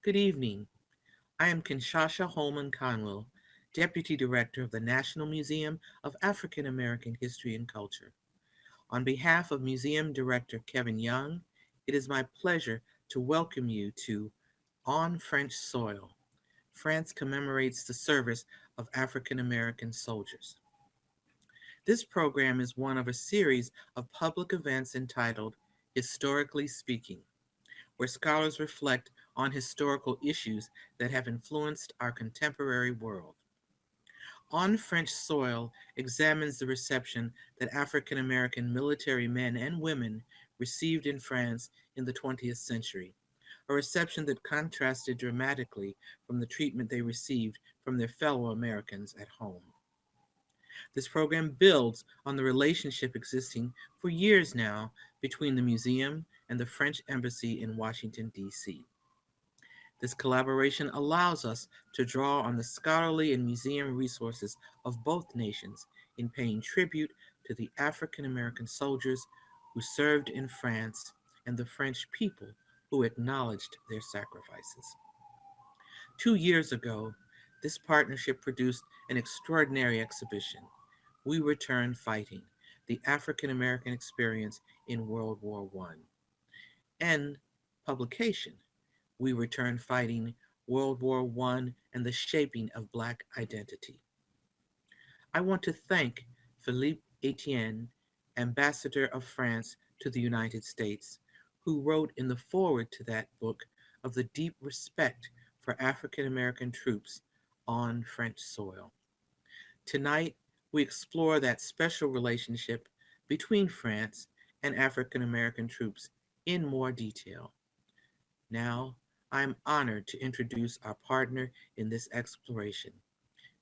Good evening. I am Kinshasha Holman Conwill, Deputy Director of the National Museum of African American History and Culture. On behalf of Museum Director Kevin Young, it is my pleasure to welcome you to On French Soil. France commemorates the service of African American soldiers. This program is one of a series of public events entitled Historically Speaking, where scholars reflect on historical issues that have influenced our contemporary world. On French Soil examines the reception that African American military men and women received in France in the 20th century, a reception that contrasted dramatically from the treatment they received from their fellow Americans at home. This program builds on the relationship existing for years now between the museum and the French Embassy in Washington, D.C. This collaboration allows us to draw on the scholarly and museum resources of both nations in paying tribute to the African American soldiers who served in France and the French people who acknowledged their sacrifices. 2 years ago, this partnership produced an extraordinary exhibition, We Return Fighting, the African American Experience in World War I, and publication, We Return Fighting, World War I and the Shaping of Black Identity. I want to thank Philippe Etienne, Ambassador of France to the United States, who wrote in the foreword to that book of the deep respect for African American troops on French soil. Tonight, we explore that special relationship between France and African American troops in more detail. Now, I am honored to introduce our partner in this exploration,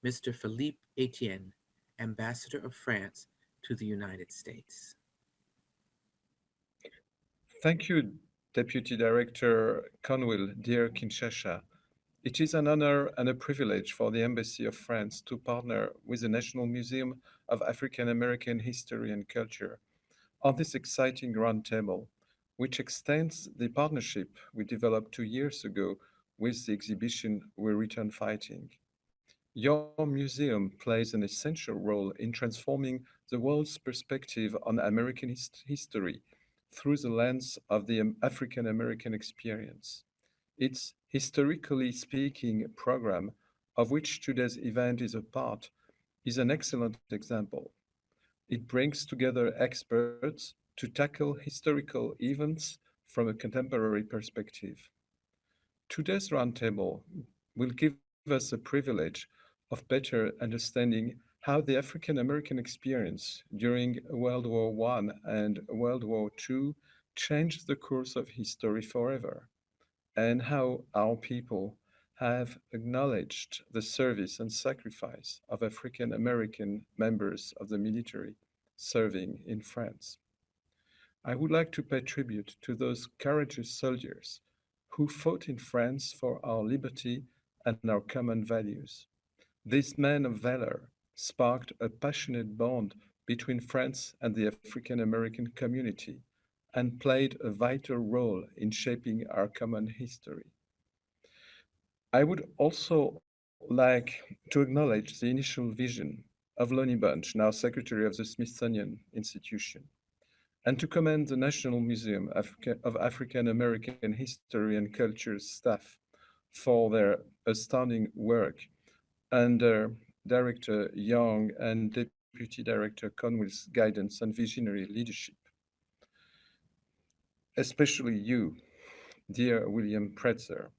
Mr. Philippe Etienne, Ambassador of France to the United States. Thank you, Deputy Director Conwill, dear Kinshasha. It is an honor and a privilege for the Embassy of France to partner with the National Museum of African American History and Culture on this exciting roundtable, which extends the partnership we developed 2 years ago with the exhibition We Return Fighting. Your museum plays an essential role in transforming the world's perspective on American history through the lens of the African American experience. Its Historically Speaking program, of which today's event is a part, is an excellent example. It brings together experts to tackle historical events from a contemporary perspective. Today's roundtable will give us a privilege of better understanding how the African American experience during World War I and World War II changed the course of history forever, and how our people have acknowledged the service and sacrifice of African American members of the military serving in France. I would like to pay tribute to those courageous soldiers who fought in France for our liberty and our common values. These men of valor sparked a passionate bond between France and the African American community and played a vital role in shaping our common history. I would also like to acknowledge the initial vision of Lonnie Bunch, now Secretary of the Smithsonian Institution, and to commend the National Museum of African American History and Culture staff for their astounding work under Director Young and Deputy Director Conwill's guidance and visionary leadership. Especially you, dear William Pretzer.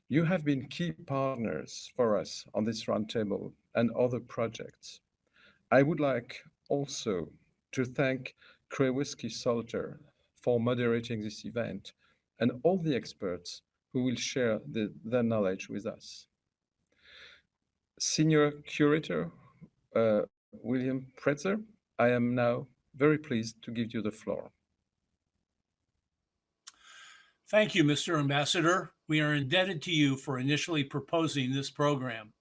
You have been key partners for us on this roundtable and other projects. I would like also to thank Krewasky Salter for moderating this event and all the experts who will share their knowledge with us. Senior Curator William Pretzer, I am now very pleased to give you the floor. Thank you, Mr. Ambassador. We are indebted to you for initially proposing this program.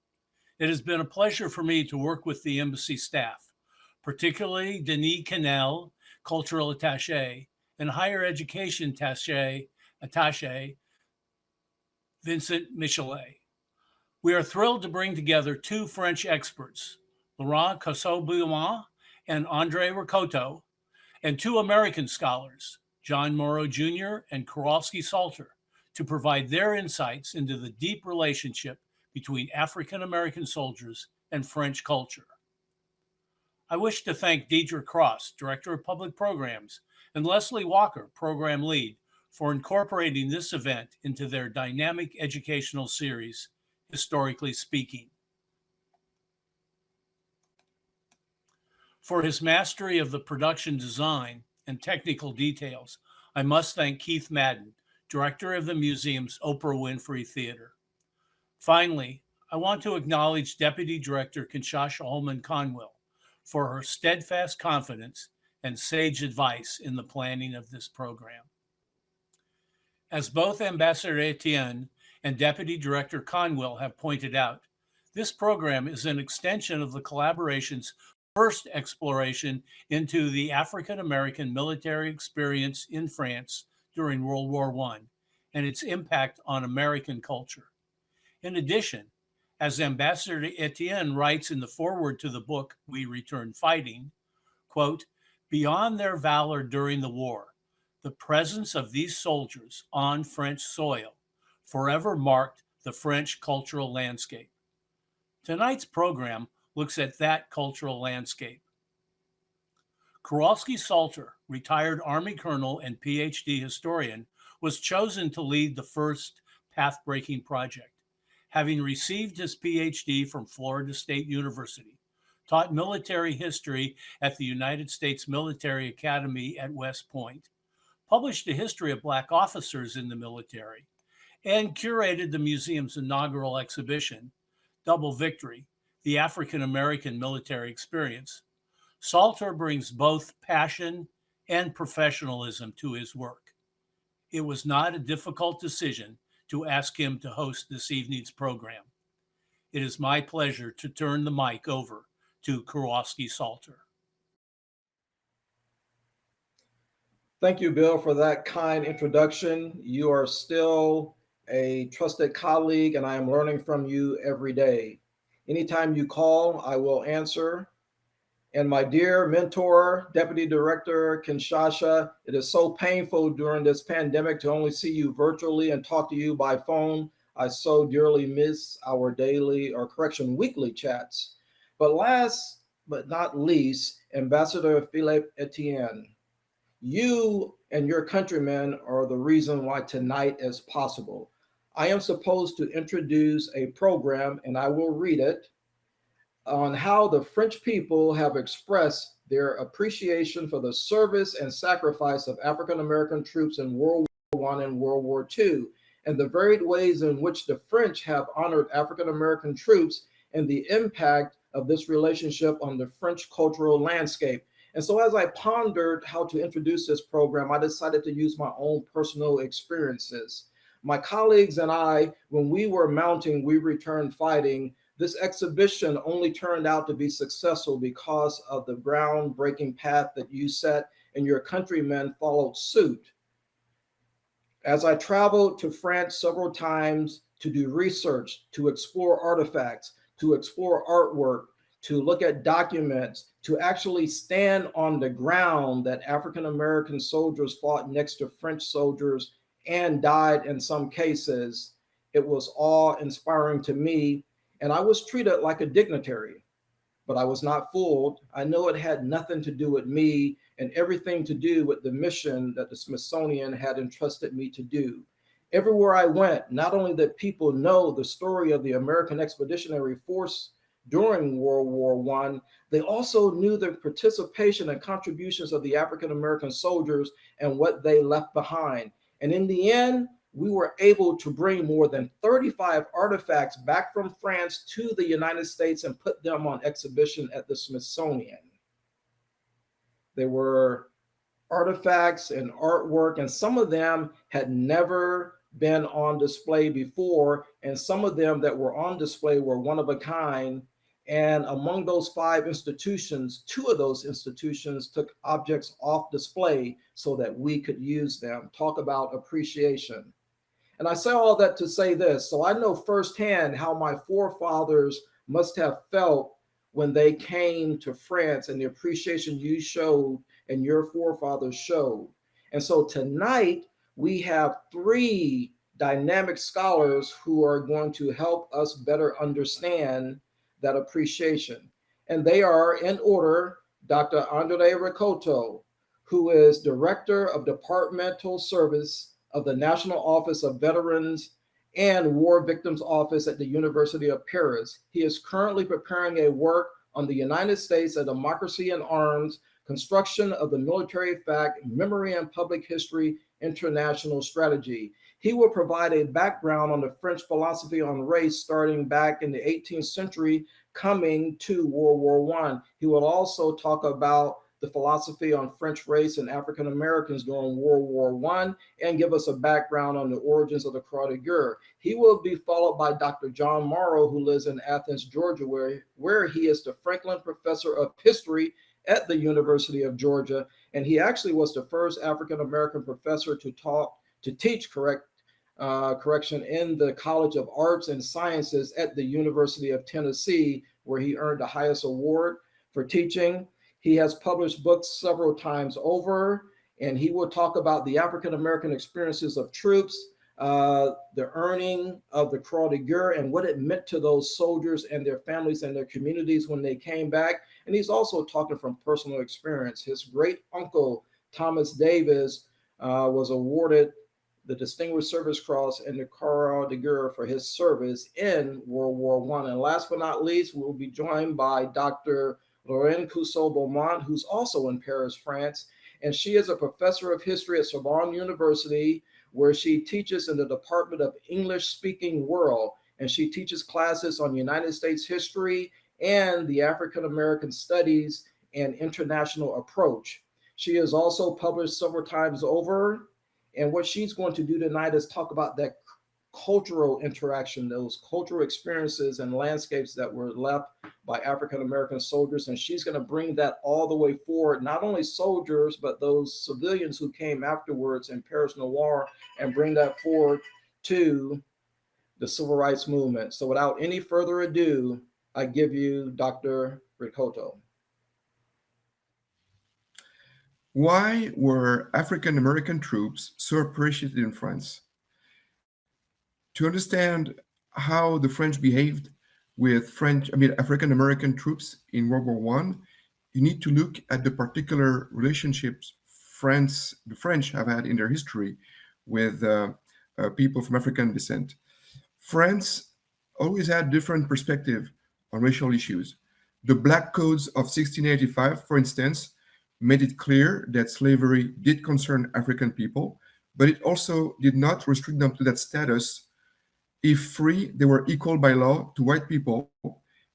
It has been a pleasure for me to work with the embassy staff, particularly Denis Cannell, cultural attaché, and higher education attaché Vincent Michelet. We are thrilled to bring together two French experts, Laurence Cossu-Beaumont and Andre Rakoto, and two American scholars, John Morrow Jr. and Krewasky Salter, to provide their insights into the deep relationship between African American soldiers and French culture. I wish to thank Deidre Cross, Director of Public Programs, and Leslie Walker, Program Lead, for incorporating this event into their dynamic educational series, Historically Speaking. For his mastery of the production design and technical details, I must thank Keith Madden, Director of the museum's Oprah Winfrey Theater. Finally, I want to acknowledge Deputy Director Kinshasha Holman Conwill for her steadfast confidence and sage advice in the planning of this program. As both Ambassador Etienne and Deputy Director Conwill have pointed out, this program is an extension of the collaboration's first exploration into the African American military experience in France during World War I and its impact on American culture. In addition, as Ambassador Etienne writes in the foreword to the book, We Return Fighting, quote, beyond their valor during the war, the presence of these soldiers on French soil forever marked the French cultural landscape. Tonight's program looks at that cultural landscape. Krewasky Salter, retired Army colonel and Ph.D. historian, was chosen to lead the first path-breaking project. Having received his Ph.D. from Florida State University, taught military history at the United States Military Academy at West Point, published a history of Black officers in the military, and curated the museum's inaugural exhibition, Double Victory, the African American Military Experience, Salter brings both passion and professionalism to his work. It was not a difficult decision to ask him to host this evening's program. It is my pleasure to turn the mic over to Krewasky Salter. Thank you, Bill, for that kind introduction. You are still a trusted colleague, and I am learning from you every day. Anytime you call, I will answer. And my dear mentor, Deputy Director Kinshasha, it is so painful during this pandemic to only see you virtually and talk to you by phone. I so dearly miss our weekly chats. But last but not least, Ambassador Philippe Etienne, you and your countrymen are the reason why tonight is possible. I am supposed to introduce a program, and I will read it, on how the French people have expressed their appreciation for the service and sacrifice of African American troops in World War I and World War II, and the varied ways in which the French have honored African American troops and the impact of this relationship on the French cultural landscape. And so as I pondered how to introduce this program, I decided to use my own personal experiences. My colleagues and I, when we were mounting We Return Fighting, this exhibition only turned out to be successful because of the groundbreaking path that you set and your countrymen followed suit. As I traveled to France several times to do research, to explore artifacts, to explore artwork, to look at documents, to actually stand on the ground that African American soldiers fought next to French soldiers and died in some cases, it was awe-inspiring to me. And I was treated like a dignitary, but I was not fooled. I know it had nothing to do with me and everything to do with the mission that the Smithsonian had entrusted me to do. Everywhere I went, not only did people know the story of the American Expeditionary Force during World War I, they also knew the participation and contributions of the African American soldiers and what they left behind. And in the end, we were able to bring more than 35 artifacts back from France to the United States and put them on exhibition at the Smithsonian. There were artifacts and artwork, and some of them had never been on display before, and some of them that were on display were one of a kind. And among those 5 institutions, 2 of those institutions took objects off display so that we could use them. Talk about appreciation. And I say all that to say this. So I know firsthand how my forefathers must have felt when they came to France and the appreciation you showed and your forefathers showed. And so tonight we have three dynamic scholars who are going to help us better understand that appreciation. And they are in order Dr. Andre Rakoto, who is Director of Departmental Service of the National Office of Veterans and War Victims Office at the University of Paris. He is currently preparing a work on the United States, a Democracy in Arms, Construction of the Military Fact, Memory and Public History, International Strategy. He will provide a background on the French philosophy on race starting back in the 18th century, coming to World War I. He will also talk about the philosophy on French race and African Americans during World War I and give us a background on the origins of the Croix de Guerre. He will be followed by Dr. John Morrow, who lives in Athens, Georgia, where he is the Franklin Professor of History at the University of Georgia. And he actually was the first African American professor to teach correction in the College of Arts and Sciences at the University of Tennessee, where he earned the highest award for teaching. He has published books several times over, and he will talk about the African American experiences of troops, the earning of the Croix de Guerre, and what it meant to those soldiers and their families and their communities when they came back. And he's also talking from personal experience. His great uncle, Thomas Davis, was awarded the Distinguished Service Cross and the Croix de Guerre for his service in World War I. And last but not least, we'll be joined by Dr. Laurence Cossu-Beaumont, who's also in Paris, France. And she is a professor of history at Sorbonne University, where she teaches in the Department of English-Speaking World. And she teaches classes on United States history and the African American studies and international approach. She has also published several times over. And what she's going to do tonight is talk about that cultural interaction, those cultural experiences and landscapes that were left by African American soldiers. And she's going to bring that all the way forward, not only soldiers, but those civilians who came afterwards in Paris Noir, and bring that forward to the civil rights movement. So without any further ado, I give you Dr. Rakoto. Why were African American troops so appreciated in France? To understand how the French behaved with African American troops in World War I, you need to look at the particular relationships the French have had in their history with people from African descent. France always had different perspective on racial issues. The Black Codes of 1685, for instance, made it clear that slavery did concern African people, but it also did not restrict them to that status. If free, they were equal by law to white people,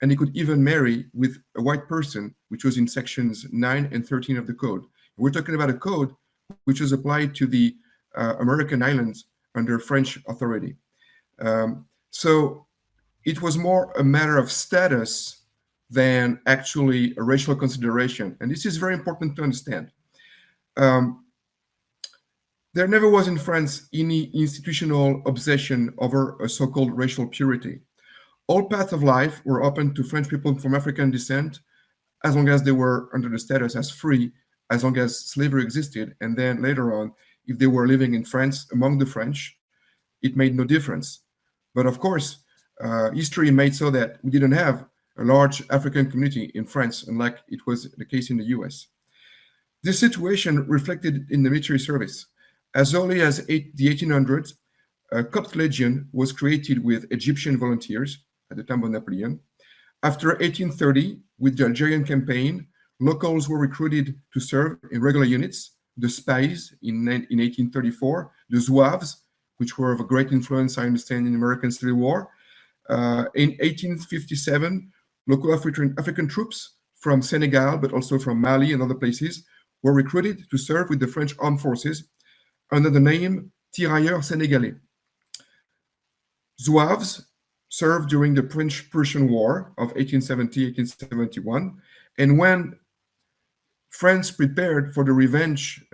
and they could even marry with a white person, which was in sections 9 and 13 of the code. We're talking about a code which was applied to the American islands under French authority. So it was more a matter of status than actually a racial consideration. And this is very important to understand. There never was in France any institutional obsession over a so-called racial purity. All paths of life were open to French people from African descent, as long as they were under the status as free, as long as slavery existed. And then later on, if they were living in France among the French, it made no difference. But of course, history made so that we didn't have a large African community in France, unlike it was the case in the US. This situation reflected in the military service. As early as the 1800s, a Copt legion was created with Egyptian volunteers at the time of Napoleon. After 1830, with the Algerian campaign, locals were recruited to serve in regular units, the spies in 1834, the Zouaves, which were of a great influence, I understand, in the American Civil War. In 1857, local African troops from Senegal, but also from Mali and other places, were recruited to serve with the French armed forces under the name Tirailleurs Sénégalais. Zouaves served during the French-Prussian War of 1870-1871, and when France prepared for the revenge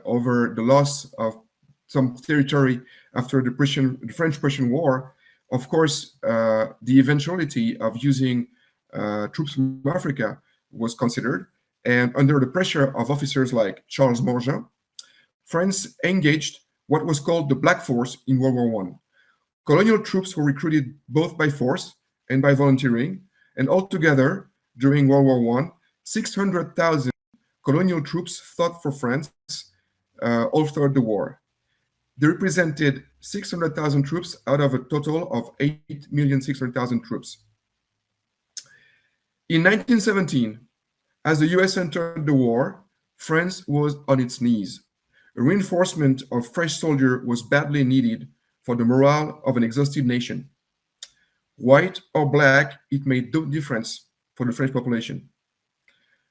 over the loss of some territory after the French-Prussian War, of course, the eventuality of using troops from Africa was considered. And under the pressure of officers like Charles Morgan, France engaged what was called the Black Force in World War I. Colonial troops were recruited both by force and by volunteering, and altogether, during World War I, 600,000 colonial troops fought for France all throughout the war. They represented 600,000 troops out of a total of 8,600,000 troops. In 1917, as the US entered the war, France was on its knees. A reinforcement of fresh soldiers was badly needed for the morale of an exhausted nation. White or black, it made no difference for the French population.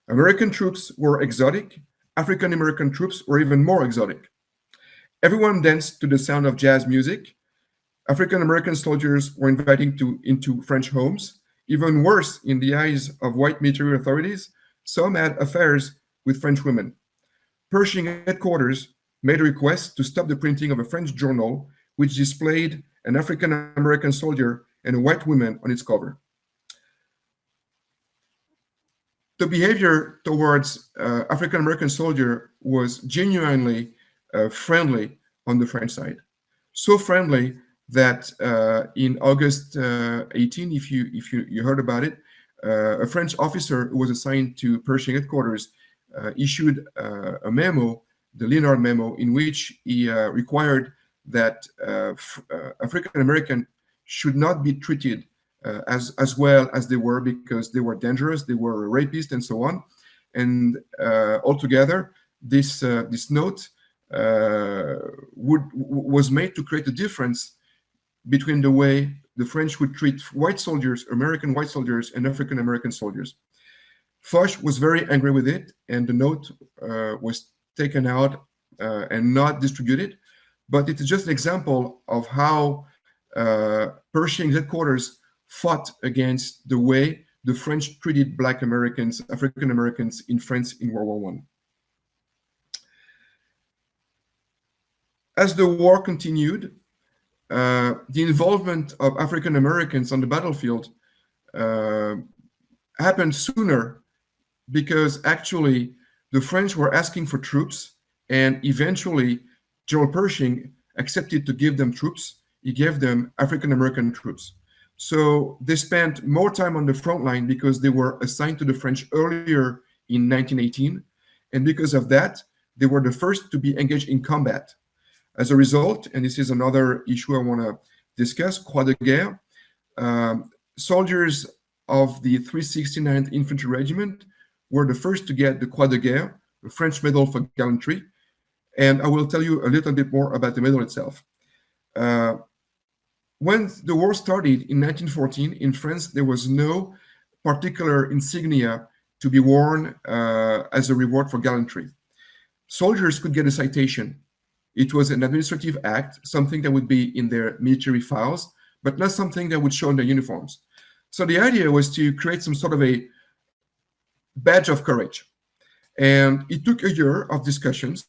American troops were exotic. African American troops were even more exotic. Everyone danced to the sound of jazz music. African American soldiers were invited into French homes. Even worse, in the eyes of white military authorities, some had affairs with French women. Pershing headquarters made a request to stop the printing of a French journal which displayed an African American soldier and a white woman on its cover. The behavior towards African American soldier was genuinely friendly on the French side. So friendly that in August 18, if you heard about it, a French officer who was assigned to Pershing headquarters issued a memo, the Leonard memo, in which he required that African American should not be treated as well as they were, because they were dangerous, they were rapists, and so on. And altogether, this note was made to create a difference between the way the French would treat white soldiers, American white soldiers, and African American soldiers. Foch was very angry with it, and the note was taken out and not distributed. But it's just an example of how Pershing's headquarters fought against the way the French treated Black Americans, African Americans in France in World War I. As the war continued, the involvement of African Americans on the battlefield happened sooner, because actually the French were asking for troops, and eventually General Pershing accepted to give them troops. He gave them African American troops. So they spent more time on the front line because they were assigned to the French earlier in 1918. And because of that, they were the first to be engaged in combat. As a result, and this is another issue I want to discuss, Croix de Guerre, soldiers of the 369th Infantry Regiment were the first to get the Croix de Guerre, the French Medal for Gallantry. And I will tell you a little bit more about the medal itself. When the war started in 1914, in France, there was no particular insignia to be worn as a reward for gallantry. Soldiers could get a citation. It was an administrative act, something that would be in their military files, but not something that would show in their uniforms. So the idea was to create some sort of a badge of courage. And it took a year of discussions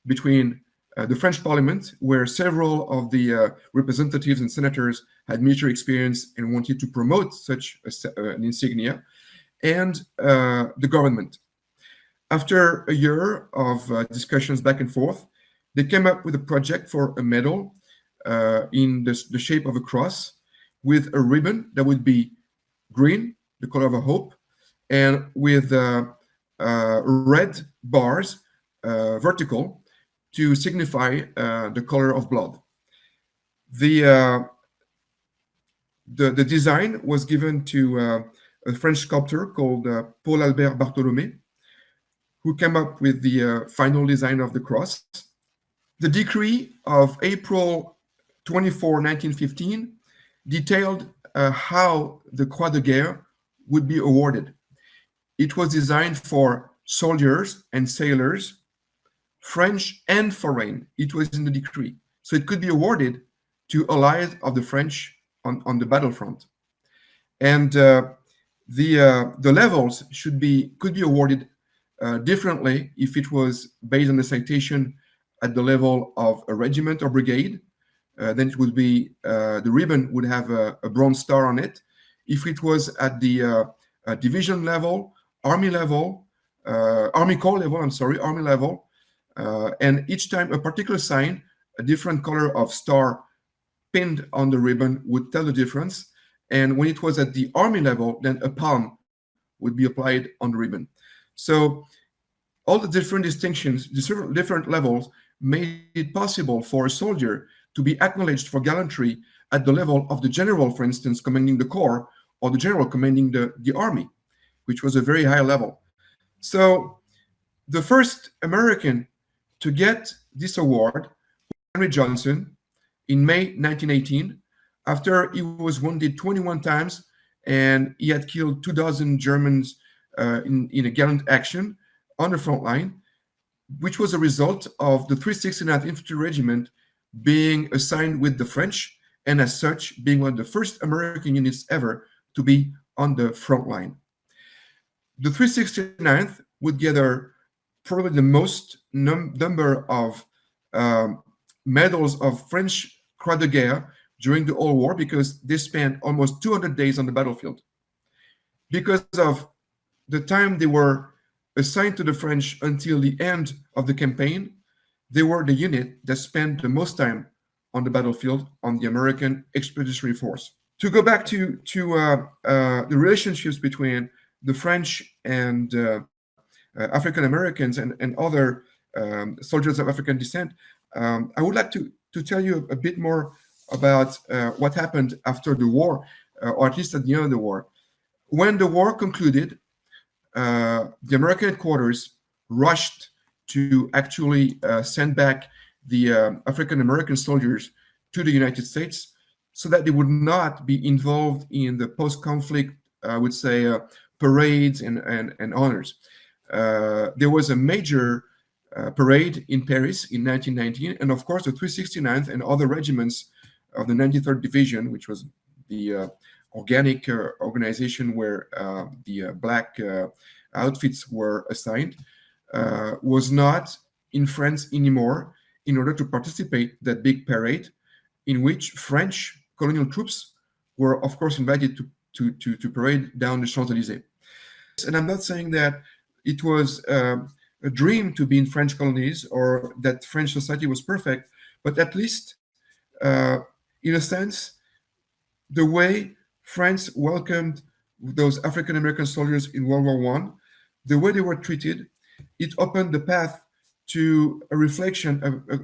between the French Parliament, where several of the representatives and senators had military experience and wanted to promote such an insignia, and the government. After a year of discussions back and forth, they came up with a project for a medal in the shape of a cross, with a ribbon that would be green, the color of a hope, and with red bars, vertical, to signify the color of blood. The design was given to a French sculptor called Paul Albert Bartholomé, who came up with the final design of the cross. The decree of April 24, 1915, detailed how the Croix de Guerre would be awarded. It was designed for soldiers and sailors, French and foreign. It was in the decree. So it could be awarded to allies of the French on the battlefront. And the levels could be awarded differently if it was based on the citation at the level of a regiment or brigade, then it would be the ribbon would have a bronze star on it. If it was at the division level, army level, army corps level, army level, and each time a particular sign, a different color of star pinned on the ribbon would tell the difference. And when it was at the army level, then a palm would be applied on the ribbon. So all the different distinctions, the different levels made it possible for a soldier to be acknowledged for gallantry at the level of the general, for instance, commanding the corps, or the general commanding the army, which was a very high level. So the first American to get this award, Henry Johnson, in May 1918, after he was wounded 21 times and he had killed 2,000 Germans in a gallant action on the front line, which was a result of the 369th Infantry Regiment being assigned with the French, and as such, being one of the first American units ever to be on the front line. The 369th would gather probably the most number of medals of French Croix de Guerre during the whole war, because they spent almost 200 days on the battlefield. Because of the time they were assigned to the French until the end of the campaign, they were the unit that spent the most time on the battlefield on the American Expeditionary Force. To go back to the relationships between the French and African Americans and other soldiers of African descent, I would like to tell you a bit more about what happened after the war, or at least at the end of the war. When the war concluded, the American headquarters rushed to actually send back the African American soldiers to the United States so that they would not be involved in the post-conflict, I would say, parades and honors. There was a major parade in Paris in 1919, and of course the 369th and other regiments of the 93rd Division, which was the organic organization where the black outfits were assigned, was not in France anymore in order to participate that big parade, in which French colonial troops were, of course, invited to parade down the Champs-Élysées. And I'm not saying that it was a dream to be in French colonies or that French society was perfect, but at least, in a sense, the way France welcomed those African American soldiers in World War I, the way they were treated, it opened the path to a reflection of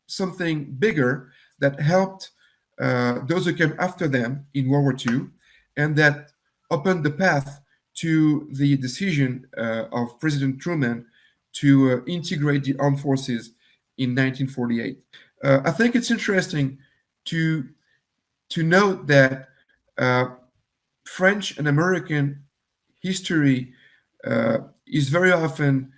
something bigger that helped those who came after them in World War II, and that opened the path to the decision of President Truman to integrate the armed forces in 1948. I think it's interesting to note that French and American history is very often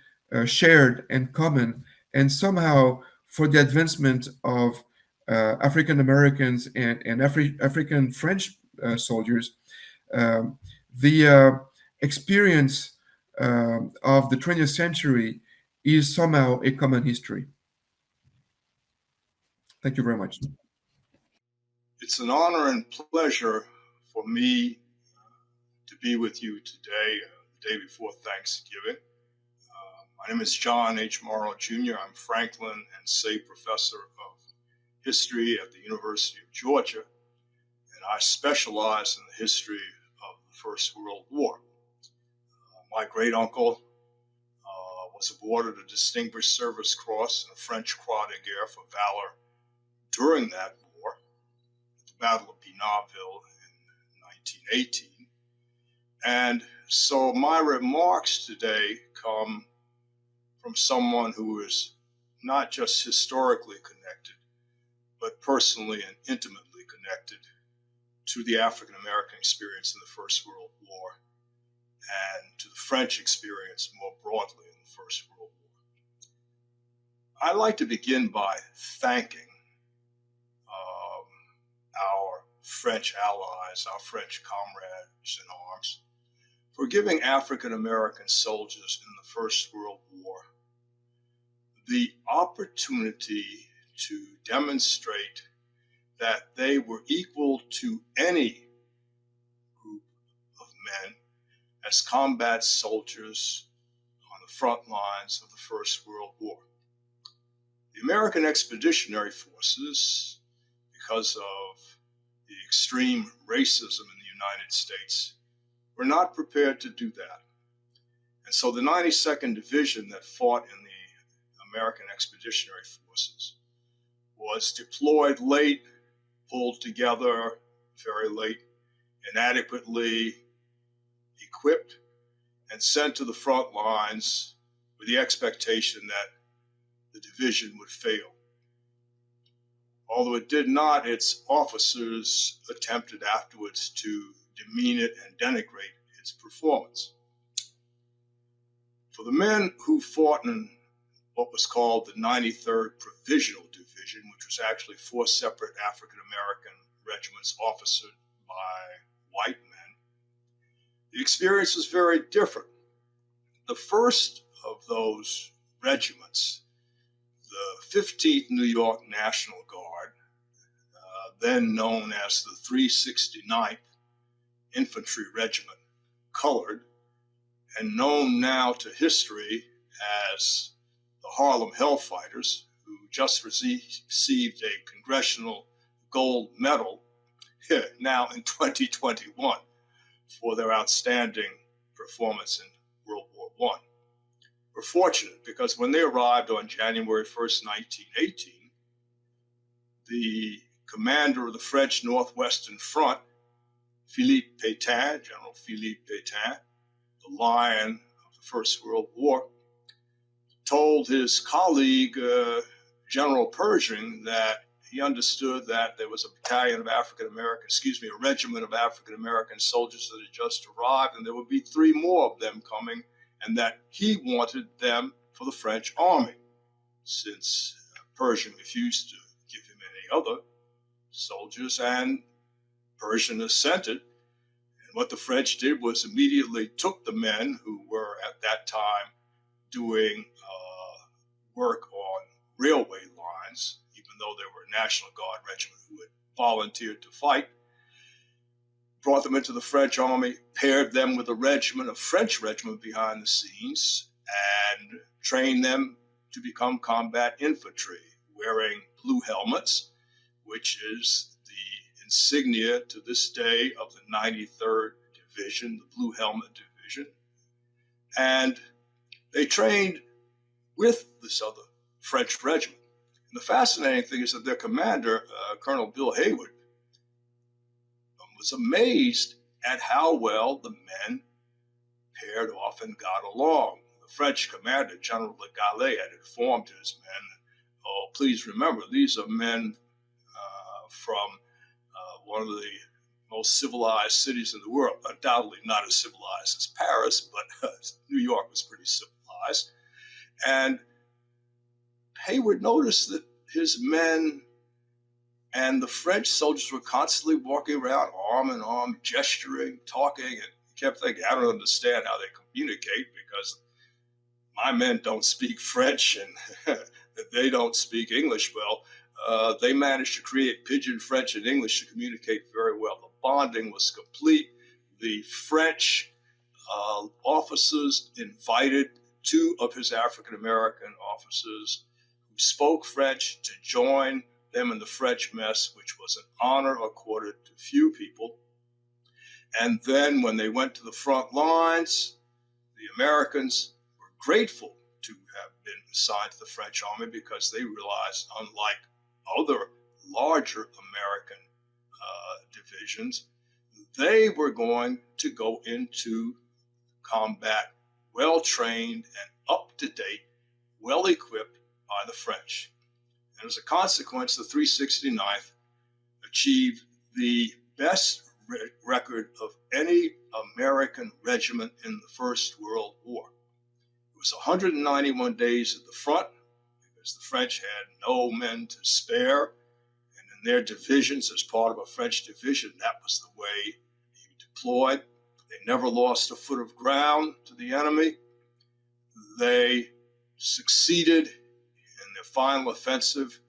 shared and common, and somehow for the advancement of African Americans and African French soldiers, the experience of the 20th century is somehow a common history. Thank you very much. It's an honor and pleasure for me to be with you today, the day before Thanksgiving. My name is John H. Morrow, Jr. I'm Franklin and Say Professor of History at the University of Georgia, and I specialize in the history of the First World War. My great-uncle was awarded a Distinguished Service Cross and a French Croix de Guerre for valor during that war, at the Battle of Pinaville in 1918. And so my remarks today come from someone who is not just historically connected, but personally and intimately connected to the African American experience in the First World War and to the French experience more broadly in the First World War. I'd like to begin by thanking our French allies, our French comrades in arms, for giving African American soldiers in the First World War the opportunity to demonstrate that they were equal to any group of men as combat soldiers on the front lines of the First World War. The American Expeditionary Forces, because of the extreme racism in the United States, were not prepared to do that. And so the 92nd Division that fought in the American Expeditionary Forces was deployed late, pulled together very late, inadequately equipped, and sent to the front lines with the expectation that the division would fail. Although it did not, its officers attempted afterwards to demean it and denigrate its performance. For the men who fought in what was called the 93rd Provisional Division, which was actually 4 separate African-American regiments officered by white men, the experience was very different. The first of those regiments, the 15th New York National Guard, then known as the 369th Infantry Regiment, colored, and known now to history as the Harlem Hellfighters, who just received a Congressional Gold Medal now in 2021 for their outstanding performance in World War I. Were fortunate because when they arrived on January 1st, 1918, the commander of the French Northwestern Front, Philippe Pétain, General Philippe Pétain, the lion of the First World War, told his colleague, General Pershing, that he understood that there was a regiment of African-American soldiers that had just arrived, and there would be 3 more of them coming, and that he wanted them for the French army, since Pershing refused to give him any other soldiers, and Pershing assented. And what the French did was immediately took the men who were at that time doing work on railway lines, even though they were a National Guard regiment who had volunteered to fight, brought them into the French army, paired them with a French regiment behind the scenes, and trained them to become combat infantry, wearing blue helmets, which is the insignia to this day of the 93rd Division, the Blue Helmet Division. And they trained with this other French regiment. And the fascinating thing is that their commander, Colonel Bill Haywood, was amazed at how well the men paired off and got along. The French commander, General Le Gallais, had informed his men, "Oh, please remember, these are men from one of the most civilized cities in the world, undoubtedly not as civilized as Paris, but New York was pretty civilized." And Haywood noticed that his men and the French soldiers were constantly walking around arm in arm, gesturing, talking, and he kept thinking, I don't understand how they communicate because my men don't speak French and they don't speak English well. They managed to create pidgin French and English to communicate very well. The bonding was complete. The French officers invited 2 of his African-American officers who spoke French to join them in the French mess, which was an honor accorded to few people. And then when they went to the front lines, the Americans were grateful to have been assigned to the French army because they realized, unlike other larger American divisions, they were going to go into combat well-trained and up-to-date, well-equipped by the French. And as a consequence, the 369th achieved the best record of any American regiment in the First World War. It was 191 days at the front because the French had no men to spare. And in their divisions, as part of a French division, that was the way you deployed. They never lost a foot of ground to the enemy. They succeeded their final offensive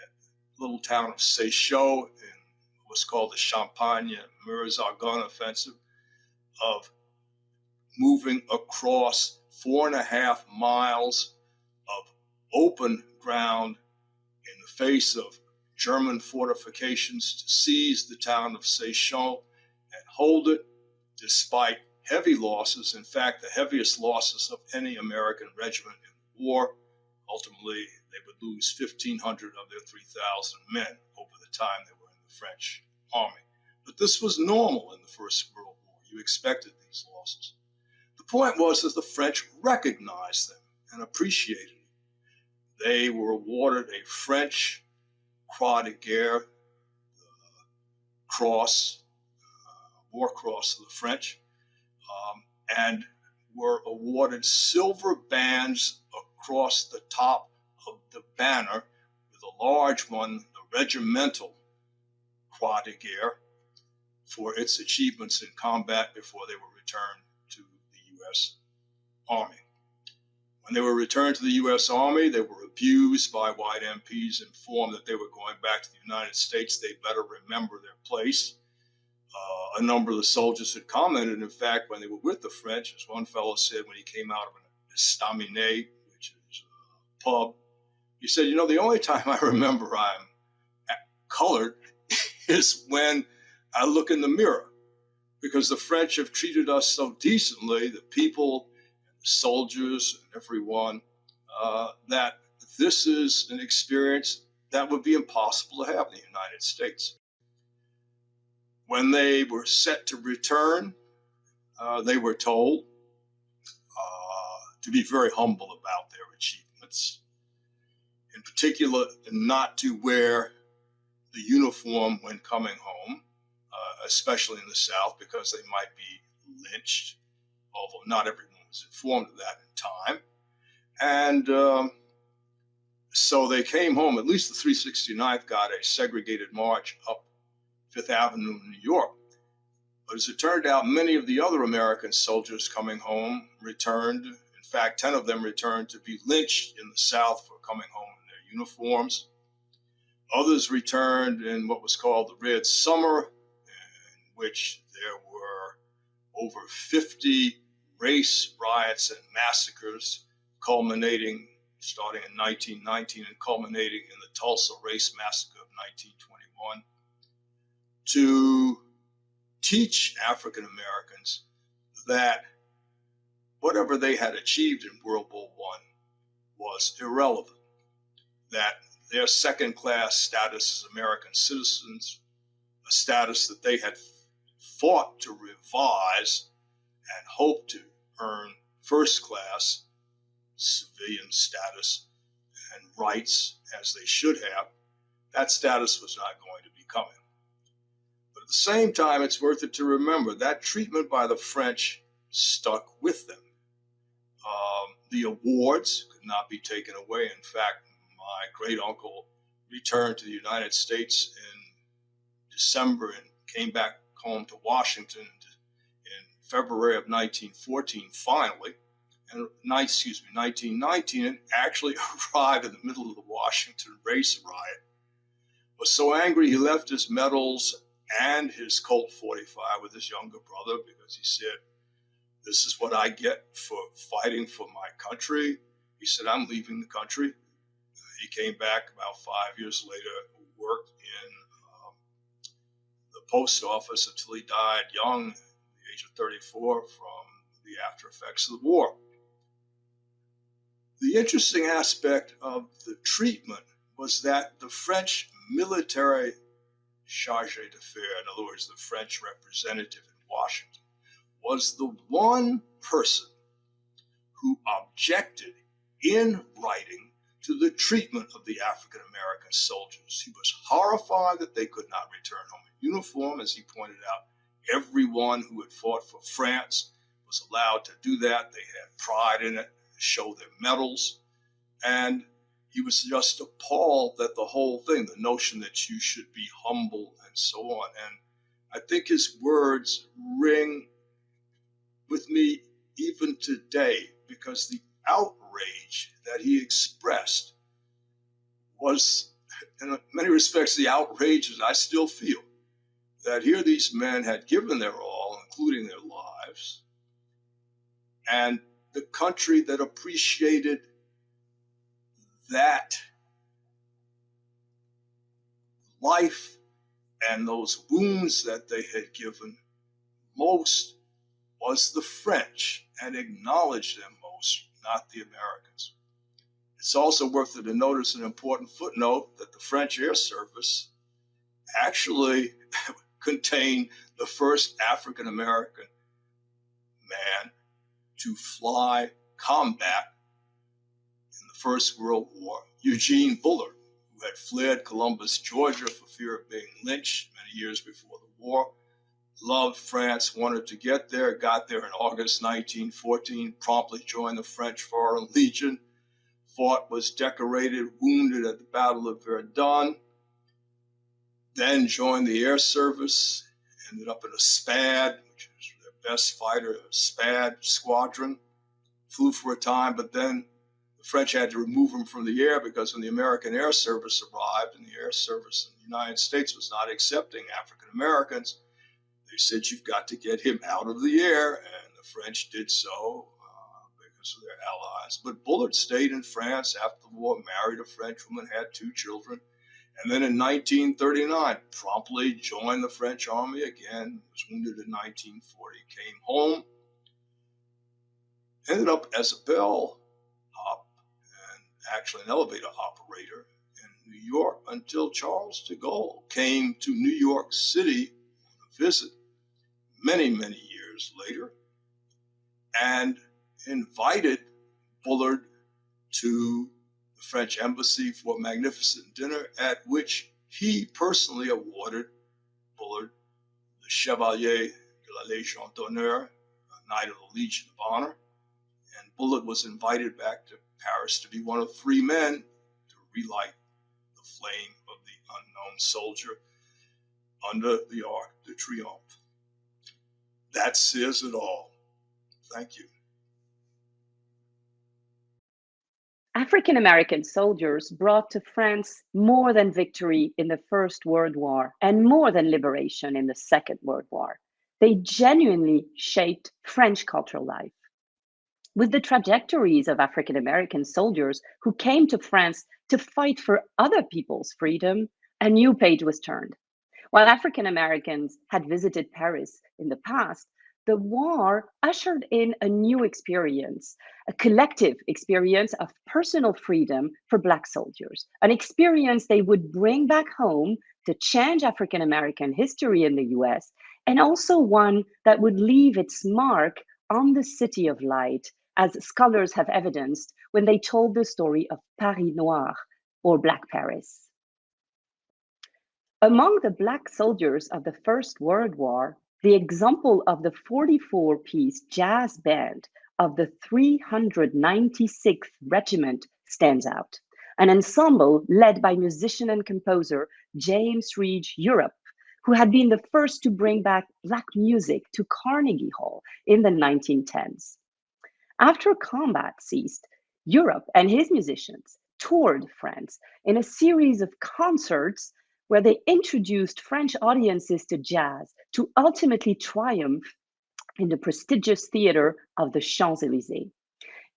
at the little town of Seychelles in what's called the Champagne-Meuse-Argonne offensive, of moving across 4.5 miles of open ground in the face of German fortifications to seize the town of Seychelles and hold it despite heavy losses. In fact, the heaviest losses of any American regiment in the war. Ultimately, they would lose 1,500 of their 3,000 men over the time they were in the French army. But this was normal in the First World War. You expected these losses. The point was that the French recognized them and appreciated it. They were awarded a French Croix de Guerre, War Cross of the French, and were awarded silver bands across the top of the banner, with a large one, the regimental Croix de Guerre, for its achievements in combat before they were returned to the U.S. Army. When they were returned to the U.S. Army, they were abused by white MPs, informed that they were going back to the United States. They better remember their place. A number of the soldiers had commented, in fact, when they were with the French, as one fellow said when he came out of an estaminet, which is a pub, he said, you know, the only time I remember I'm colored is when I look in the mirror, because the French have treated us so decently, the people, the soldiers, and everyone, that this is an experience that would be impossible to have in the United States. When they were set to return, they were told to be very humble about their achievements. In particular, not to wear the uniform when coming home, especially in the South, because they might be lynched, although not everyone was informed of that in time. And so they came home. At least the 369th got a segregated march up Fifth Avenue in New York. But as it turned out, many of the other American soldiers coming home returned. In fact, 10 of them returned to be lynched in the South for coming home in their uniforms. Others returned in what was called the Red Summer, in which there were over 50 race riots and massacres, culminating, starting in 1919 and culminating in the Tulsa Race Massacre of 1921. To teach African Americans that whatever they had achieved in World War I was irrelevant, that their second-class status as American citizens, a status that they had fought to revise and hoped to earn first-class civilian status and rights as they should have, that status was not going to be coming. At the same time, it's worth it to remember that treatment by the French stuck with them. The awards could not be taken away. In fact, my great uncle returned to the United States in December and came back home to Washington in February of 1914, finally, and 1919, and actually arrived in the middle of the Washington race riot. Was so angry he left his medals and his Colt 45 with his younger brother, because he said, this is what I get for fighting for my country. He said, I'm leaving the country. He came back about 5 years later, worked in the post office until he died young, at the age of 34, from the after effects of the war. The interesting aspect of the treatment was that the French military chargé d'affaires, in other words, the French representative in Washington, was the one person who objected in writing to the treatment of the African American soldiers. He was horrified that they could not return home in uniform. As he pointed out, everyone who had fought for France was allowed to do that. They had pride in it, show their medals, and he was just appalled that the whole thing, the notion that you should be humble and so on. And I think his words ring with me even today, because the outrage that he expressed was, in many respects, the outrage that I still feel. That here these men had given their all, including their lives, and the country that appreciated that life and those wounds that they had given most was the French, and acknowledged them most, not the Americans. It's also worth it to notice an important footnote that the French Air Service actually contained the first African American man to fly combat in the First World War, Eugene Bullard, who had fled Columbus, Georgia for fear of being lynched many years before the war, loved France, wanted to get there, got there in August 1914, promptly joined the French Foreign Legion, fought, was decorated, wounded at the Battle of Verdun, then joined the Air Service, ended up in a SPAD, which was their best fighter, a SPAD squadron, flew for a time, but then the French had to remove him from the air because when the American Air Service arrived, and the Air Service in the United States was not accepting African Americans, they said, you've got to get him out of the air, and the French did so because of their allies. But Bullard stayed in France after the war, married a French woman, had 2 children, and then in 1939, promptly joined the French army again, was wounded in 1940, came home, ended up as a bellhop and actually an elevator operator in New York until Charles de Gaulle came to New York City on a visit many, many years later and invited Bullard to the French embassy for a magnificent dinner at which he personally awarded Bullard the Chevalier de la Légion d'Honneur, a Knight of the Legion of Honor. And Bullard was invited back to Paris to be one of 3 men to relight the flame of the unknown soldier under the Arc de Triomphe. That says it all. Thank you. African American soldiers brought to France more than victory in the First World War and more than liberation in the Second World War. They genuinely shaped French cultural life. With the trajectories of African American soldiers who came to France to fight for other people's freedom, a new page was turned. While African Americans had visited Paris in the past, the war ushered in a new experience, a collective experience of personal freedom for Black soldiers, an experience they would bring back home to change African American history in the US, and also one that would leave its mark on the City of Light, as scholars have evidenced when they told the story of Paris Noir, or Black Paris. Among the Black soldiers of the First World War, the example of the 44-piece jazz band of the 396th Regiment stands out, an ensemble led by musician and composer James Reed Europe, who had been the first to bring back Black music to Carnegie Hall in the 1910s. After combat ceased, Europe and his musicians toured France in a series of concerts where they introduced French audiences to jazz to ultimately triumph in the prestigious theater of the Champs-Élysées.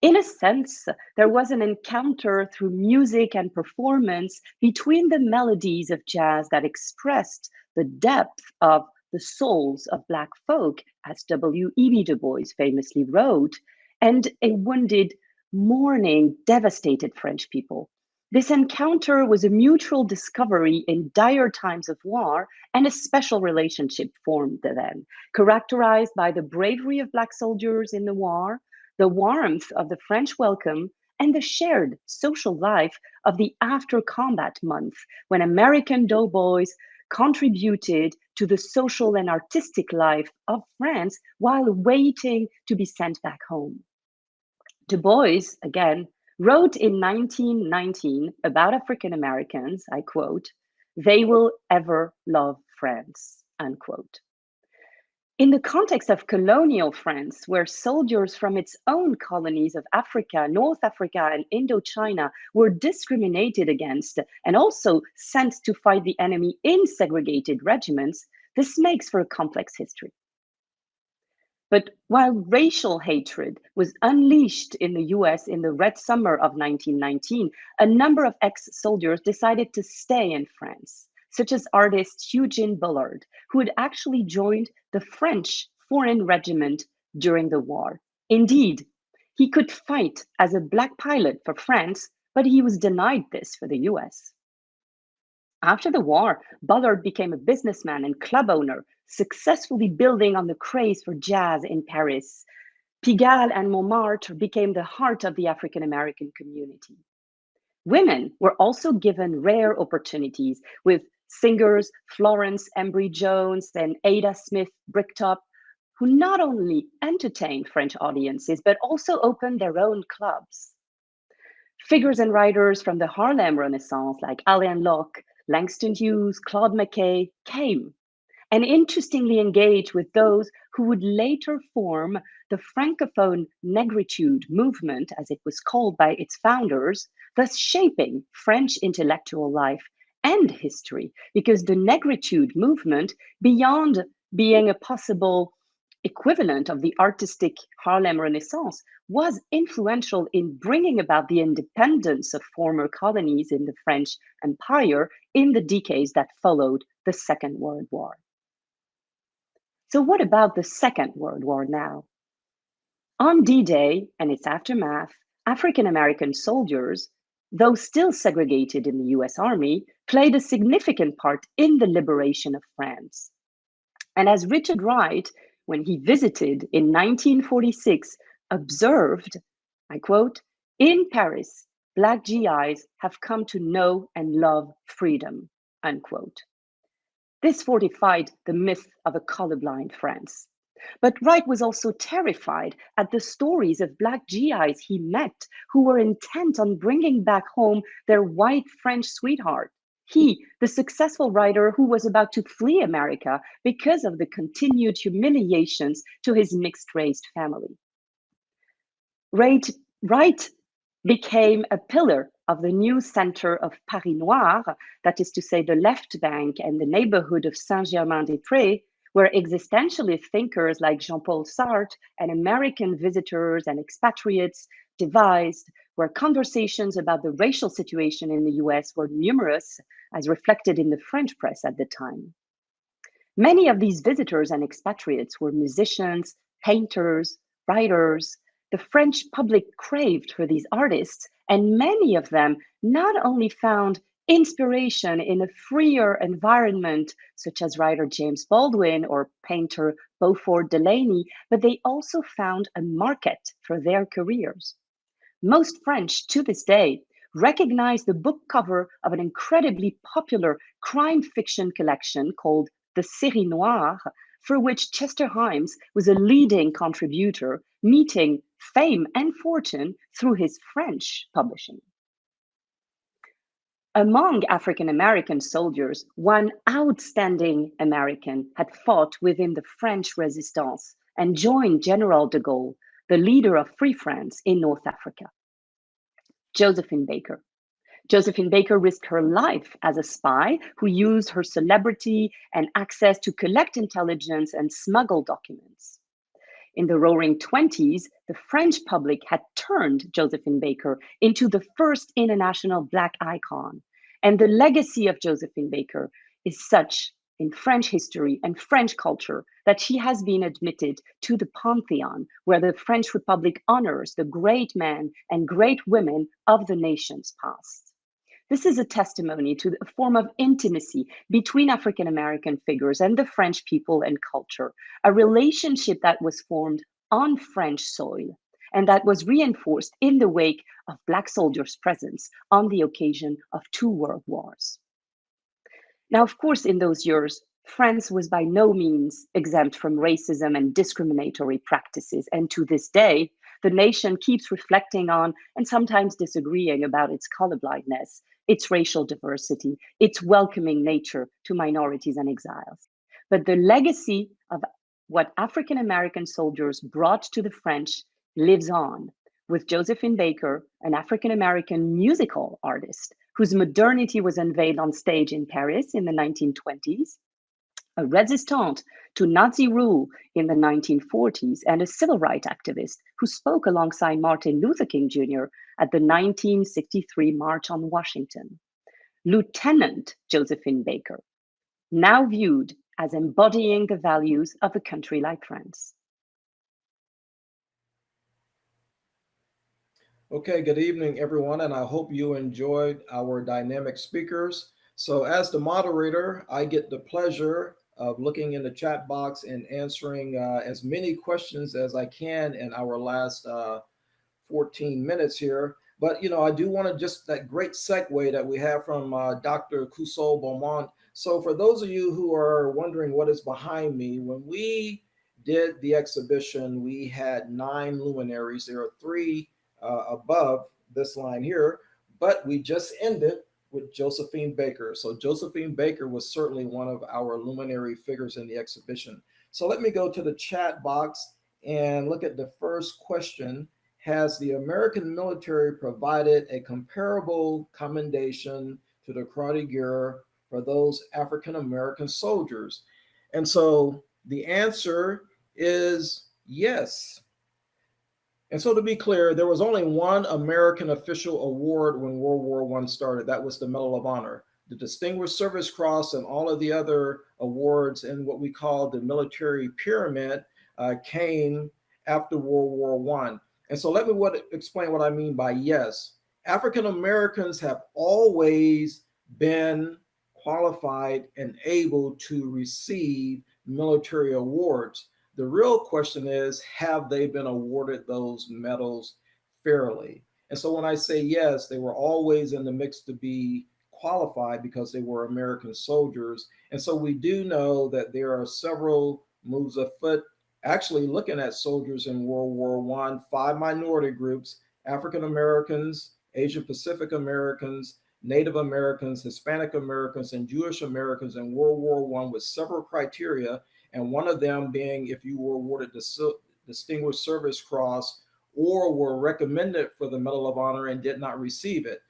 In a sense, there was an encounter through music and performance between the melodies of jazz that expressed the depth of the souls of Black folk, as W.E.B. Du Bois famously wrote, and a wounded, mourning, devastated French people. This encounter was a mutual discovery in dire times of war, and a special relationship formed then, characterized by the bravery of Black soldiers in the war, the warmth of the French welcome, and the shared social life of the after-combat month, when American doughboys contributed to the social and artistic life of France while waiting to be sent back home. Du Bois, again, wrote in 1919 about African Americans, I quote, "They will ever love France," unquote. In the context of colonial France, where soldiers from its own colonies of Africa, North Africa, and Indochina were discriminated against and also sent to fight the enemy in segregated regiments, this makes for a complex history. But while racial hatred was unleashed in the US in the Red Summer of 1919, a number of ex-soldiers decided to stay in France, such as artist Eugene Bullard, who had actually joined the French Foreign Regiment during the war. Indeed, he could fight as a black pilot for France, but he was denied this for the US. After the war, Bullard became a businessman and club owner, successfully building on the craze for jazz in Paris. Pigalle and Montmartre became the heart of the African American community. Women were also given rare opportunities, with singers Florence Embry Jones and Ada Smith Bricktop, who not only entertained French audiences, but also opened their own clubs. Figures and writers from the Harlem Renaissance, like Alain Locke, Langston Hughes, Claude McKay, came and interestingly engaged with those who would later form the Francophone Negritude movement, as it was called by its founders, thus shaping French intellectual life and history, because the Negritude movement, beyond being a possible equivalent of the artistic Harlem Renaissance, was influential in bringing about the independence of former colonies in the French Empire in the decades that followed the Second World War. So what about the Second World War now? On D-Day and its aftermath, African American soldiers, though still segregated in the US Army, played a significant part in the liberation of France. And as Richard Wright, when he visited in 1946, observed, I quote, "In Paris, Black GIs have come to know and love freedom," unquote. This fortified the myth of a colorblind France. But Wright was also terrified at the stories of Black GIs he met who were intent on bringing back home their white French sweetheart. He, the successful writer who was about to flee America because of the continued humiliations to his mixed-race family. Wright became a pillar of the new center of Paris Noir, that is to say the left bank and the neighborhood of Saint-Germain-des-Prés, where existentialist thinkers like Jean-Paul Sartre and American visitors and expatriates devised, where conversations about the racial situation in the US were numerous, as reflected in the French press at the time. Many of these visitors and expatriates were musicians, painters, writers. The French public craved for these artists, and many of them not only found inspiration in a freer environment, such as writer James Baldwin or painter Beaufort Delaney, but they also found a market for their careers. Most French, to this day, recognize the book cover of an incredibly popular crime fiction collection called The Série Noire, for which Chester Himes was a leading contributor, meeting fame and fortune through his French publishing. Among African American soldiers, one outstanding American had fought within the French resistance and joined General de Gaulle, the leader of Free France in North Africa. Josephine Baker. Josephine Baker risked her life as a spy who used her celebrity and access to collect intelligence and smuggle documents. In the Roaring Twenties, the French public had turned Josephine Baker into the first international Black icon. And the legacy of Josephine Baker is such in French history and French culture that she has been admitted to the Pantheon, where the French Republic honors the great men and great women of the nation's past. This is a testimony to a form of intimacy between African American figures and the French people and culture, a relationship that was formed on French soil and that was reinforced in the wake of Black soldiers' presence on the occasion of 2 world wars. Now, of course, in those years, France was by no means exempt from racism and discriminatory practices, and to this day, the nation keeps reflecting on and sometimes disagreeing about its colorblindness, its racial diversity, its welcoming nature to minorities and exiles. But the legacy of what African American soldiers brought to the French lives on, with Josephine Baker, an African American musical artist whose modernity was unveiled on stage in Paris in the 1920s, a resistant to Nazi rule in the 1940s, and a civil rights activist who spoke alongside Martin Luther King Jr. at the 1963 March on Washington. Lieutenant Josephine Baker, now viewed as embodying the values of a country like France. Okay, good evening, everyone, and I hope you enjoyed our dynamic speakers. So as the moderator, I get the pleasure of looking in the chat box and answering as many questions as I can in our last 14 minutes here. But, I do want to just that great segue that we have from Dr. Cossu-Beaumont. So for those of you who are wondering what is behind me, when we did the exhibition, we had 9 luminaries. There are 3 above this line here, but we just ended with Josephine Baker. So Josephine Baker was certainly one of our luminary figures in the exhibition. So let me go to the chat box and look at the first question. Has the American military provided a comparable commendation to the Croix de Guerre for those African American soldiers? And so the answer is yes. And so to be clear, there was only one American official award when World War I started. That was the Medal of Honor. The Distinguished Service Cross and all of the other awards in what we call the military pyramid came after World War I. And so let me explain what I mean by yes. African Americans have always been qualified and able to receive military awards. The real question is, have they been awarded those medals fairly? And so when I say yes, they were always in the mix to be qualified because they were American soldiers. And so we do know that there are several moves afoot actually looking at soldiers in World War I, 5 minority groups: African Americans, Asian Pacific Americans, Native Americans, Hispanic Americans, and Jewish Americans in World War I, with several criteria. And one of them being if you were awarded the Distinguished Service Cross or were recommended for the Medal of Honor and did not receive it.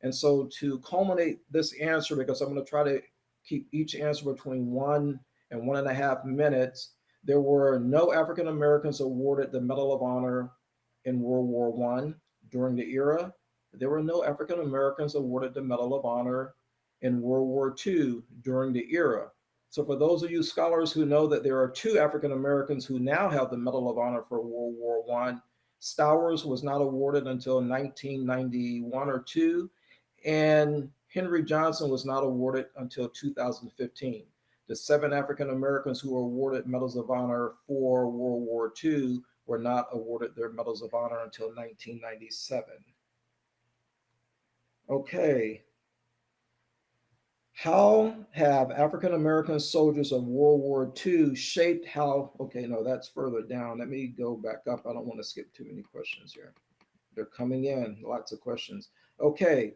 And so to culminate this answer, because I'm going to try to keep each answer between 1 and 1.5 minutes, there were no African Americans awarded the Medal of Honor in World War I during the era. There were no African Americans awarded the Medal of Honor in World War II during the era. So for those of you scholars who know that there are 2 African Americans who now have the Medal of Honor for World War I, Stowers was not awarded until 1991 or 2, and Henry Johnson was not awarded until 2015. The 7 African Americans who were awarded Medals of Honor for World War II were not awarded their Medals of Honor until 1997. Okay. How have African American soldiers of World War II shaped how, okay, no, that's further down. Let me go back up. I don't want to skip too many questions here. They're coming in, lots of questions. Okay.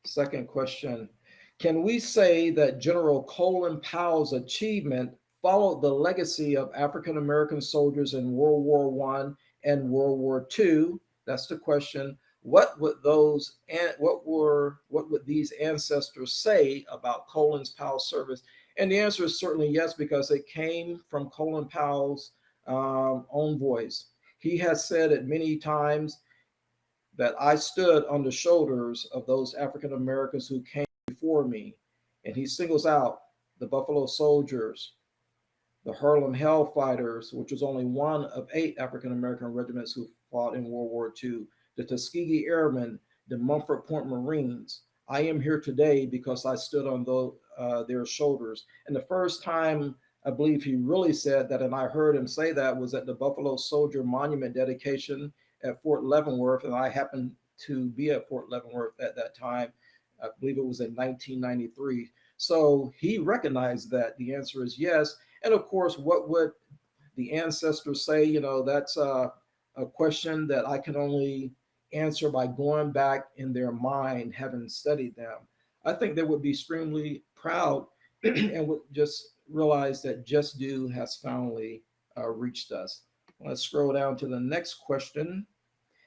Second question. Can we say that General Colin Powell's achievement followed the legacy of African American soldiers in World War I and World War II? That's the question. What would these ancestors say about Colin Powell's service? And the answer is certainly yes, because it came from Colin Powell's own voice. He has said it many times that I stood on the shoulders of those African Americans who came before me. And he singles out the Buffalo Soldiers, the Harlem Hellfighters, which was only one of 8 African American regiments who fought in World War II, the Tuskegee Airmen, the Mumford Point Marines. I am here today because I stood on their shoulders. And the first time I believe he really said that, and I heard him say that, was at the Buffalo Soldier Monument dedication at Fort Leavenworth. And I happened to be at Fort Leavenworth at that time. I believe it was in 1993. So he recognized that. The answer is yes. And of course, what would the ancestors say? That's a question that I can only answer by going back in their mind, having studied them. I think they would be extremely proud and would just realize that Just Do has finally reached us. Let's scroll down to the next question.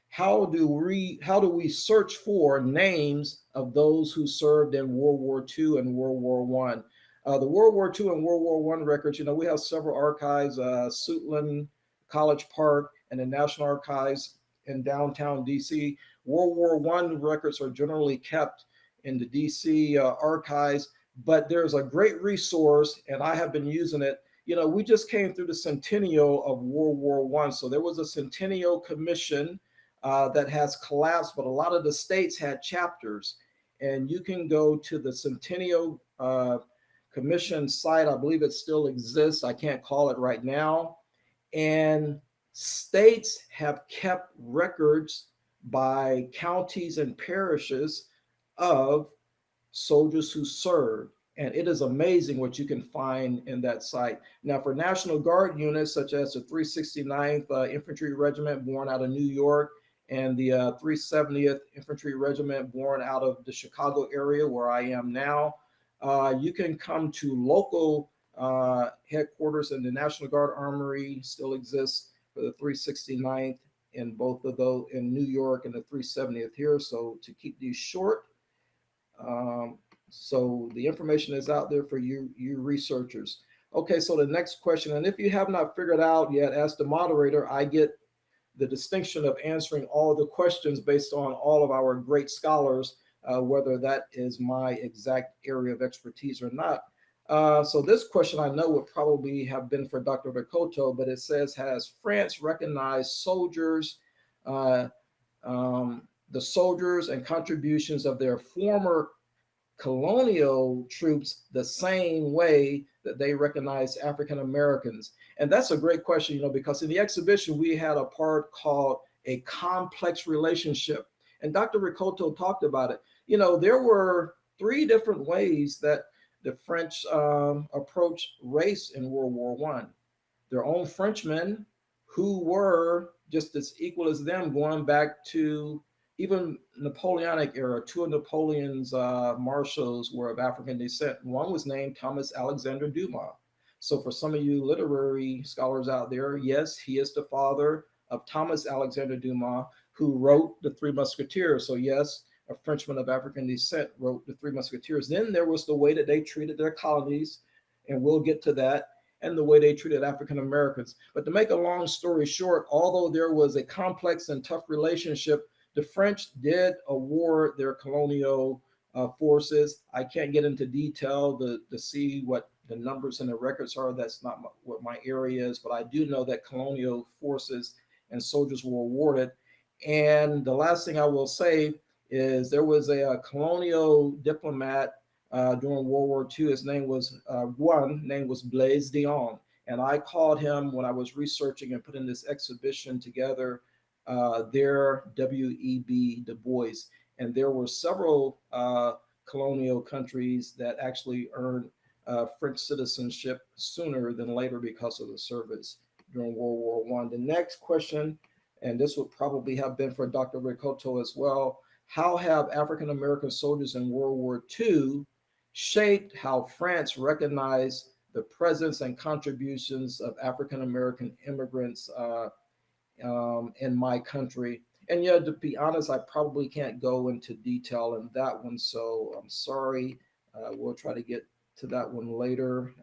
How do we search for names of those who served in World War II and World War One? The World War II and World War One records, we have several archives, Suitland, College Park, and the National Archives in downtown DC. World War One records are generally kept in the DC archives, but there's a great resource, and I have been using it. We just came through the centennial of World War One, so there was a centennial commission that has collapsed, but a lot of the states had chapters. And you can go to the Centennial Commission site. I believe it still exists. I can't call it right now. And states have kept records by counties and parishes of soldiers who served. And it is amazing what you can find in that site. Now, for National Guard units, such as the 369th Infantry Regiment born out of New York, and the 370th Infantry Regiment born out of the Chicago area where I am now, you can come to local headquarters, and the National Guard Armory still exists for the 369th in both of those in New York and the 370th here. So to keep these short, so the information is out there for you researchers. Okay, so the next question, and if you have not figured out yet, as the moderator, I get the distinction of answering all the questions based on all of our great scholars, whether that is my exact area of expertise or not. So this question I know would probably have been for Dr. Rakoto, but it says, has France recognized soldiers, the soldiers and contributions of their former colonial troops the same way that they recognize African Americans? And that's a great question, because in the exhibition we had a part called a complex relationship, and Dr. Rakoto talked about it. There were three different ways that the French approached race in World War One. Their own Frenchmen, who were just as equal as them, going back to even Napoleonic era. Two of Napoleon's marshals were of African descent. One was named Thomas Alexander Dumas. So for some of you literary scholars out there, yes, he is the father of Thomas Alexander Dumas, who wrote The Three Musketeers. So yes, a Frenchman of African descent wrote The Three Musketeers. Then there was the way that they treated their colonies, and we'll get to that, and the way they treated African Americans. But to make a long story short, although there was a complex and tough relationship, the French did award their colonial forces. I can't get into detail to see what the numbers and the records are. That's not what my area is, but I do know that colonial forces and soldiers were awarded. And the last thing I will say is there was a colonial diplomat during World War II. His name was Blaise Dion. And I called him when I was researching and putting this exhibition together, their W.E.B. Du Bois. And there were several colonial countries that actually earned French citizenship sooner than later because of the service during World War One. The next question, and this would probably have been for Dr. Rakoto as well, how have African American soldiers in World War II shaped how France recognized the presence and contributions of African American immigrants in my country? And yeah, to be honest, I probably can't go into detail in that one, so I'm sorry. We'll try to get to that one later.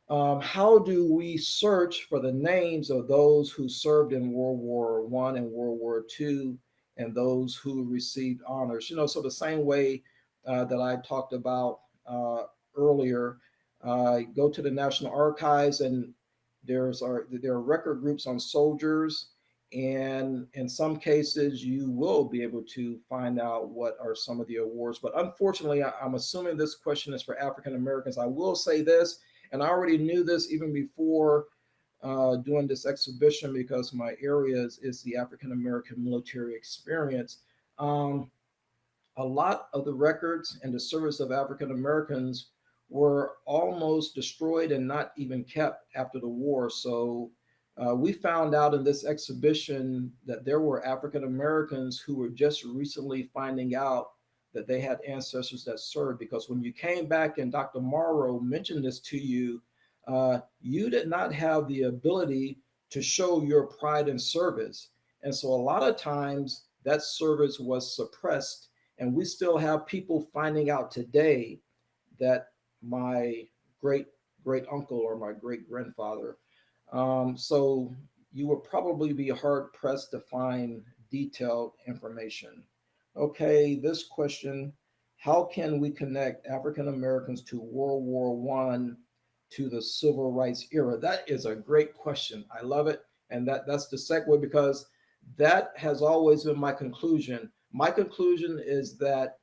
How do we search for the names of those who served in World War One and World War II, and those who received honors? So the same way that I talked about earlier, go to the National Archives, and there are record groups on soldiers, and in some cases you will be able to find out what are some of the awards. But unfortunately, I'm assuming this question is for African Americans. I will say this, and I already knew this even before doing this exhibition, because my area is the African American military experience. A lot of the records and the service of African Americans were almost destroyed and not even kept after the war. So we found out in this exhibition that there were African Americans who were just recently finding out that they had ancestors that served. Because when you came back and Dr. Morrow mentioned this to you, you did not have the ability to show your pride in service. And so a lot of times that service was suppressed. And we still have people finding out today that my great great uncle or my great grandfather. So you would probably be hard pressed to find detailed information. Okay, this question: how can we connect African Americans to World War One to the Civil Rights era? That is a great question. I love it, and that's the segue because that has always been my conclusion. My conclusion is that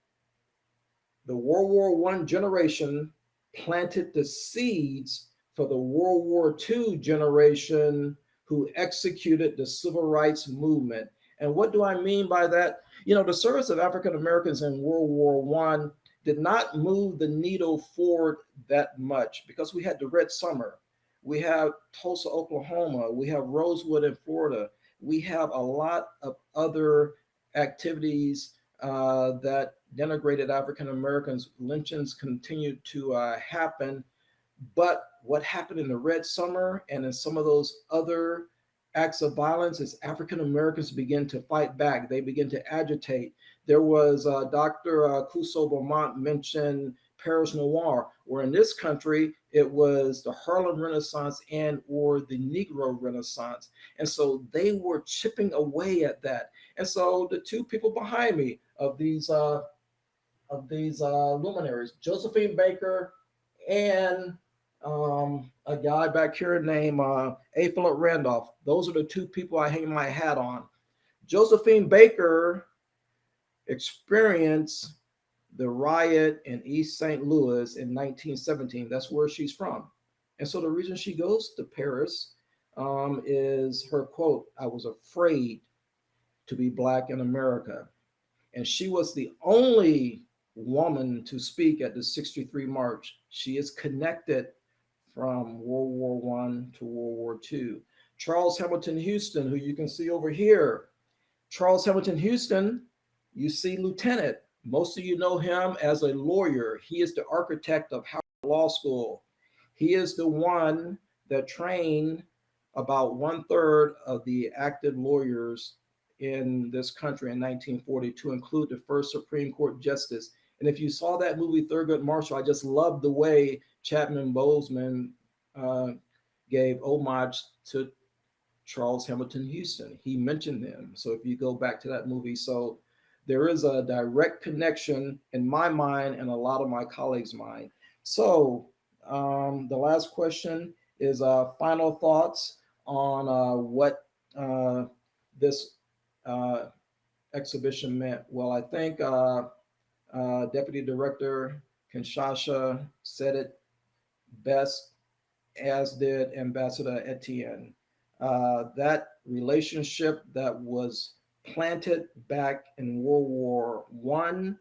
the World War One generation planted the seeds for the World War II generation who executed the civil rights movement. And what do I mean by that? You know, the service of African Americans in World War One did not move the needle forward that much because we had the Red Summer, we have Tulsa, Oklahoma, we have Rosewood in Florida, we have a lot of other activities that denigrated African Americans. Lynchings continued to happen. But what happened in the Red Summer and in some of those other acts of violence is African Americans begin to fight back. They begin to agitate. There was Dr. Cossu-Beaumont mentioned Paris Noir, where in this country it was the Harlem Renaissance and or the Negro Renaissance. And so they were chipping away at that. And so the two people behind me of these luminaries, Josephine Baker and a guy back here named A. Philip Randolph. Those are the two people I hang my hat on. Josephine Baker experienced the riot in East St. Louis in 1917. That's where she's from. And so the reason she goes to Paris is her quote, "I was afraid to be Black in America." And she was the only woman to speak at the 63 March. She is connected from World War One to World War II. Charles Hamilton Houston, who you can see over here. Charles Hamilton Houston, you see Lieutenant. Most of you know him as a lawyer. He is the architect of Howard Law School. He is the one that trained about 1/3 of the active lawyers in this country in 1940 to include the first Supreme Court justice. And if you saw that movie Thurgood Marshall, I just loved the way Chadwick Boseman gave homage to Charles Hamilton Houston. He mentioned him. So if you go back to that movie, so there is a direct connection in my mind and a lot of my colleagues' mind. So the last question is final thoughts on what this exhibition meant. Well, I think Deputy Director Kinshasha said it best, as did Ambassador Etienne. That relationship that was planted back in World War One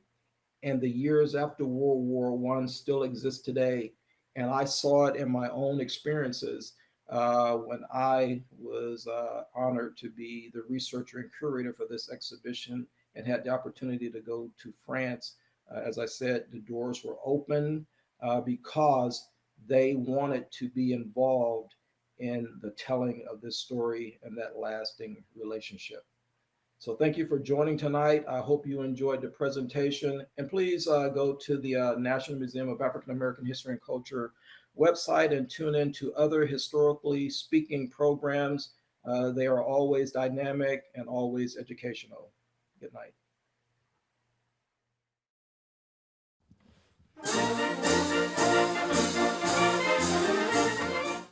and the years after World War One still exists today. And I saw it in my own experiences when I was honored to be the researcher and curator for this exhibition and had the opportunity to go to France. As I said, the doors were open because they wanted to be involved in the telling of this story and that lasting relationship. So thank you for joining tonight. I hope you enjoyed the presentation. And please go to the National Museum of African American History and Culture website and tune in to other historically speaking programs. They are always dynamic and always educational. Good night.